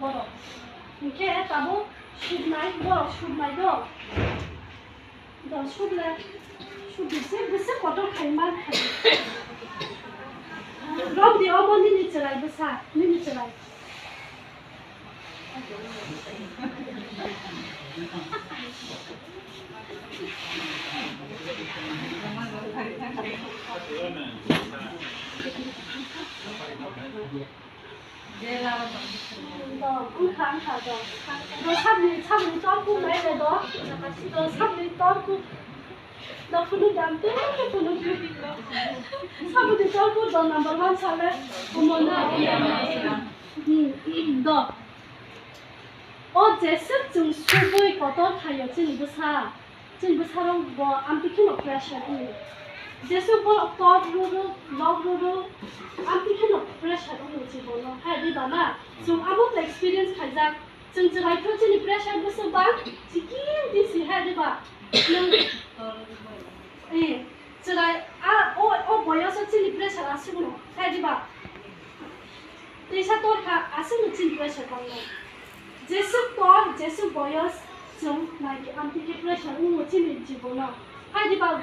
बर' ओंखे दाबो सुनाय बर' सुनाय द सुले सुबिसे बेसे कत' खायमा खाय रब di omo ni cerai besar ni cerai khang khá đó sắp đi tóm cu mấy rồi đó sắp đi tóm cu đó phụ nữ đam thế phụ nữ sắp đi tóm cu đó number one sao đấy omo na đó 제습 좀 수고이 거더 타요 진부사 사람 뭐 암티킨 오프레션 제습 뭐 더루루 러루루 암티킨 오프레션 지보노 하디바나 좀 아무 experience 가자 좀 저희 표준이 프레션 무슨 방 지킨 디시 하디바 예 저희 오 보여서 진이 프레션 아시고노 하디바 대사 또 아시는 진 프레션 방노 제수 보여서 좀 나기 암티키 프레션 우치는 지보나 하디바